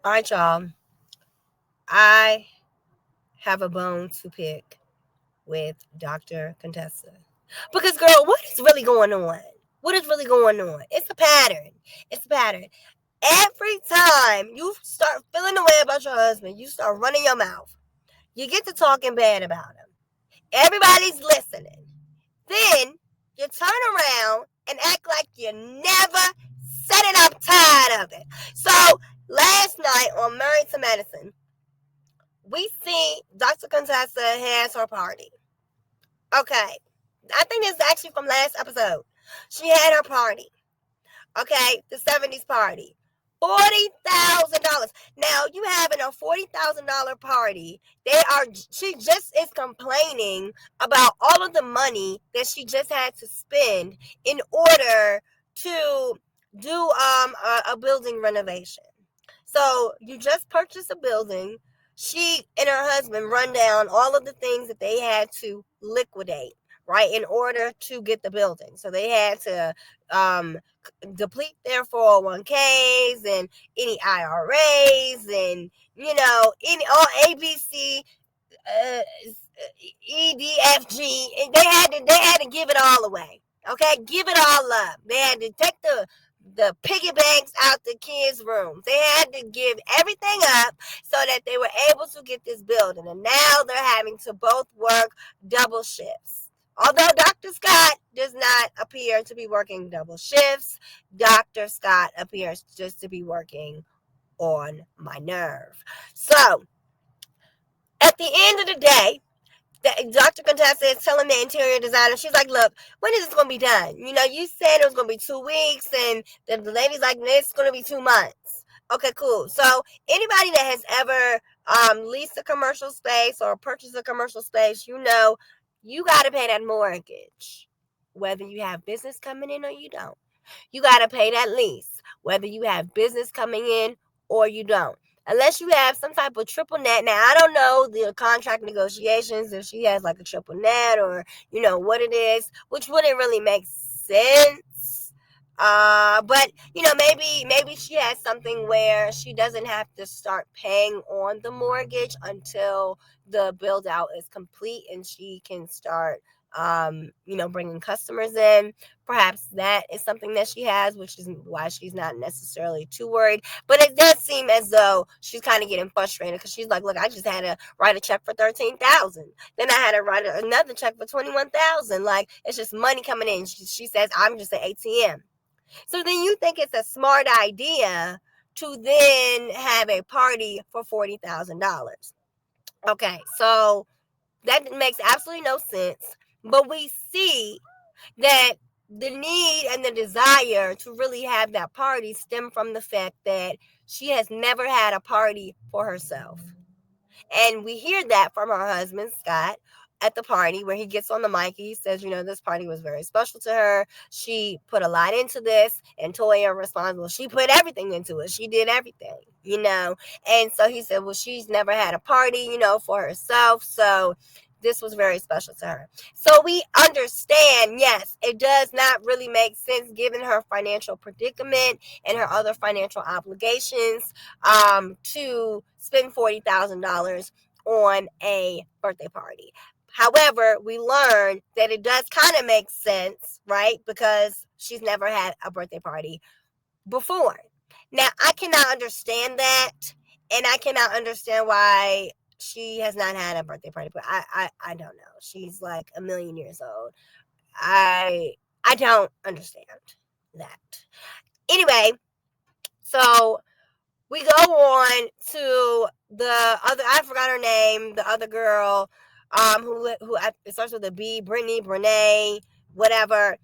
All right, y'all. I have a bone to pick with Dr. Contessa. Because, girl, what is really going on? What is really going on? It's a pattern. It's a pattern. Every time you start feeling the way about your husband, you start running your mouth. You get to talking bad about him. Everybody's listening. Then you turn around and act like you never said it. I'm tired of it. So last night on Married to Medicine, we see Dr. Contessa has her party. Okay. I think this is actually from last episode. She had her party. Okay, the 70s party. $40,000. Now you having a $40,000 party. She just is complaining about all of the money that she just had to spend in order to do a building renovation. So you just purchased a building. She and her husband run down all of the things that they had to liquidate, right, in order to get the building. So they had to um, deplete their 401ks and any IRAs and any all ABC, uh, EDFG. They had to give it all away. Okay, give it all up. They had to take the piggy banks out the kids' rooms. They had to give everything up so that they were able to get this building. And now they're having to both work double shifts. Although Dr. Scott does not appear to be working double shifts, Dr. Scott appears just to be working on my nerve. So, at the end of the day, Dr. Contessa is telling the interior designer, she's like, look, when is this going to be done? You said it was going to be 2 weeks, and the lady's like, it's going to be 2 months. Okay, cool. So anybody that has ever leased a commercial space or purchased a commercial space, you got to pay that mortgage, whether you have business coming in or you don't. You got to pay that lease, whether you have business coming in or you don't. Unless you have some type of triple net. Now, I don't know the contract negotiations, if she has like a triple net or, what it is, which wouldn't really make sense. But maybe she has something where she doesn't have to start paying on the mortgage until the build out is complete and she can start bringing customers in. Perhaps that is something that she has, which is why she's not necessarily too worried. But it does seem as though she's kind of getting frustrated because she's like, look, I just had to write a check for $13,000. Then I had to write another check for $21,000. Like, it's just money coming in. She says, I'm just an ATM. So then you think it's a smart idea to then have a party for $40,000. Okay, so that makes absolutely no sense. But we see that the need and the desire to really have that party stem from the fact that she has never had a party for herself. And we hear that from her husband, Scott, at the party where he gets on the mic. He says, this party was very special to her. She put a lot into this. And Toya responds, well, she put everything into it. She did everything. And so he said, well, she's never had a party, for herself. So this was very special to her. So we understand, yes, it does not really make sense given her financial predicament and her other financial obligations to spend $40,000 on a birthday party. However, we learned that it does kind of make sense, right? Because she's never had a birthday party before. Now, I cannot understand that, and I cannot understand why she has not had a birthday party, but I don't know. She's like a million years old. I don't understand that. Anyway, so we go on to the other. I forgot her name. The other girl, who it starts with a B, Brittany, Brene, whatever.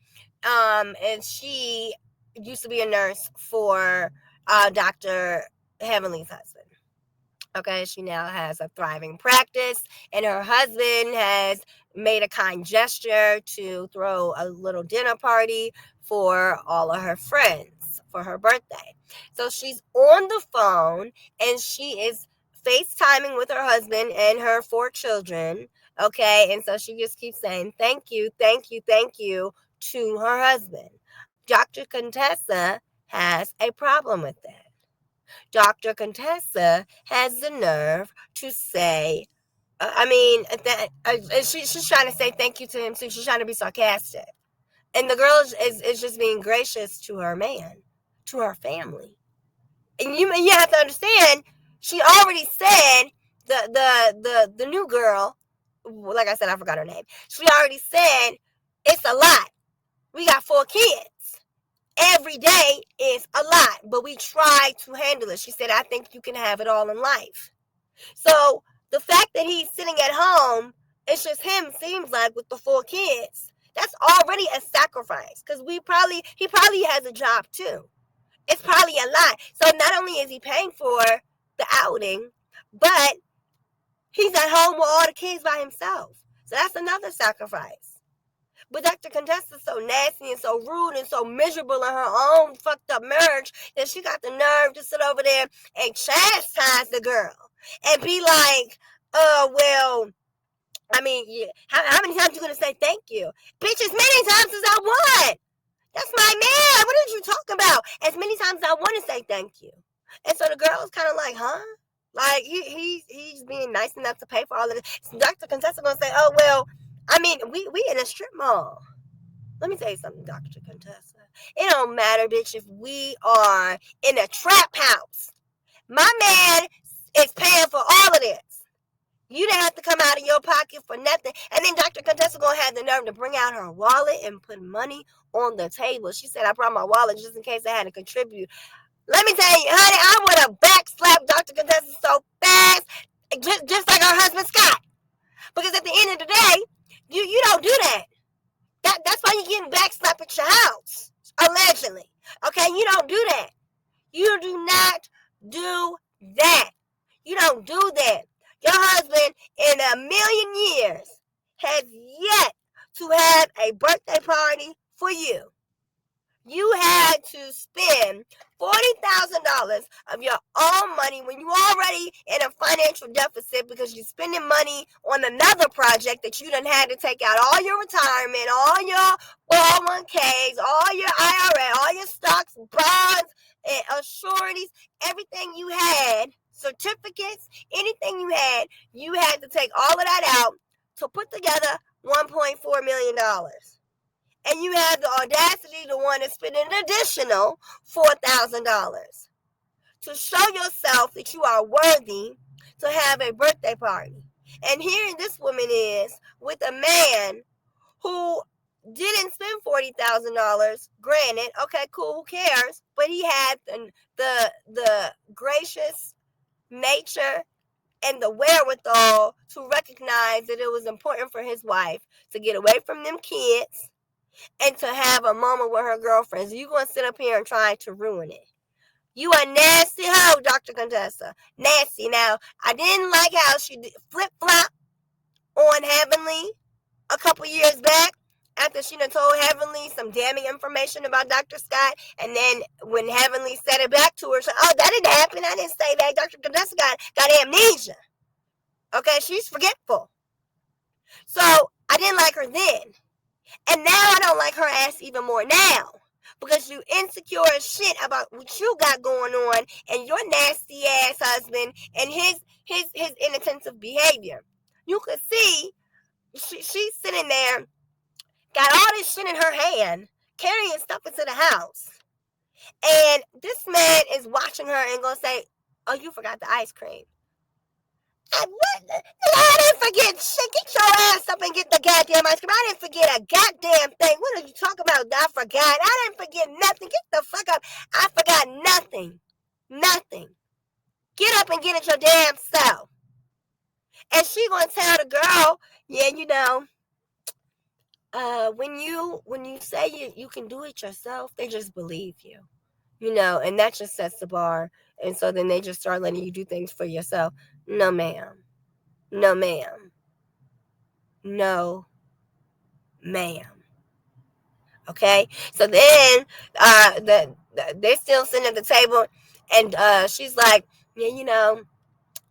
And she used to be a nurse for Dr. Heavenly's husband. Okay, she now has a thriving practice, and her husband has made a kind gesture to throw a little dinner party for all of her friends for her birthday. So she's on the phone and she is FaceTiming with her husband and her 4 children. Okay, and so she just keeps saying, thank you, thank you, thank you to her husband. Dr. Contessa has a problem with that. Dr. Contessa has the nerve to say, she's trying to say thank you to him too. She's trying to be sarcastic. And the girl is just being gracious to her man, to her family. And you have to understand, she already said, the new girl, like I said, I forgot her name. She already said, it's a lot. We got 4 kids. Every day is a lot, but we try to handle it. She said, I think you can have it all in life. So the fact that he's sitting at home, it's just him, seems like, with the 4 kids. That's already a sacrifice, because he probably has a job too. It's probably a lot. So not only is he paying for the outing, but he's at home with all the kids by himself. So that's another sacrifice. But Dr. Contessa is so nasty and so rude and so miserable in her own fucked up marriage that she got the nerve to sit over there and chastise the girl and be like, how many times you gonna say thank you? Bitch, as many times as I want. That's my man. What did you talk about? As many times as I want to say thank you. And so the girl's kind of like, huh? Like, he's being nice enough to pay for all of this. So Dr. Contessa gonna say, we in a strip mall. Let me tell you something, Dr. Contessa. It don't matter, bitch, if we are in a trap house. My man is paying for all of this. You didn't have to come out of your pocket for nothing. And then Dr. Contessa gonna have the nerve to bring out her wallet and put money on the table. She said, I brought my wallet just in case I had to contribute. Let me tell you, honey, I would have backslapped Dr. Contessa so fast, just like her husband Scott. Because at the end of the day, you don't do that. That's why you're getting backslapped at your house, allegedly. Okay, you don't do that. You do not do that. You don't do that. Your husband, in a million years, has yet to have a birthday party for you. You had to spend $40,000 of your own money when you're already in a financial deficit because you're spending money on another project that you done had to take out all your retirement, all your 401ks, all your IRA, all your stocks, bonds, and sureties, everything you had, certificates, anything you had to take all of that out to put together $1.4 million. And you have the audacity to want to spend an additional $4,000 to show yourself that you are worthy to have a birthday party. And here this woman is with a man who didn't spend $40,000. Granted, okay, cool, who cares? But he had the gracious nature and the wherewithal to recognize that it was important for his wife to get away from them kids and to have a moment with her girlfriends. You gonna sit up here and try to ruin it. You a nasty hoe, Dr. Contessa. Nasty. Now, I didn't like how she flip-flop on Heavenly a couple years back after she done told Heavenly some damning information about Dr. Scott. And then when Heavenly said it back to her, she said, oh, that didn't happen. I didn't say that. Dr. Contessa got amnesia. Okay, she's forgetful. So, I didn't like her then. And now I don't like her ass even more now. Because you insecure as shit about what you got going on and your nasty ass husband and his inattentive behavior. You could see she's sitting there, got all this shit in her hand, carrying stuff into the house. And this man is watching her and gonna say, oh, you forgot the ice cream. I didn't forget shit. Get your ass up and get the goddamn ice cream. I didn't forget a goddamn thing. What are you talking about? I forgot. I didn't forget nothing. Get the fuck up. I forgot nothing. Nothing. Get up and get it your damn self. And she gonna tell the girl, yeah, when you say you can do it yourself, they just believe you. And that just sets the bar. And so then they just start letting you do things for yourself. No, ma'am. No, ma'am. No, ma'am. Okay? So then they're still sitting at the table, and she's like, yeah,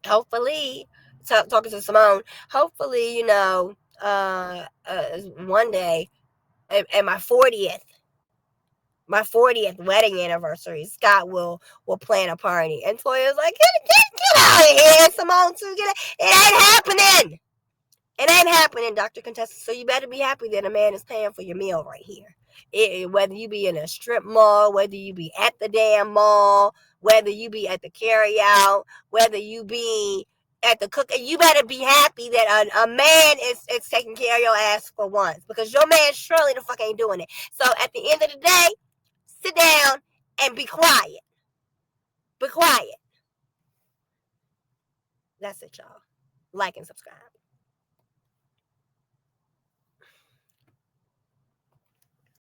hopefully, talking to Simone, hopefully, one day, at my 40th My 40th wedding anniversary, Scott will plan a party. And Toya's like, get out of here, Simone, too. It ain't happening. It ain't happening, Dr. Contessa. So you better be happy that a man is paying for your meal right here. Whether you be in a strip mall, whether you be at the damn mall, whether you be at the carry-out, whether you be at the cook, you better be happy that a man is taking care of your ass for once. Because your man surely the fuck ain't doing it. So at the end of the day, sit down and be quiet. Be quiet. That's it, y'all. Like and subscribe.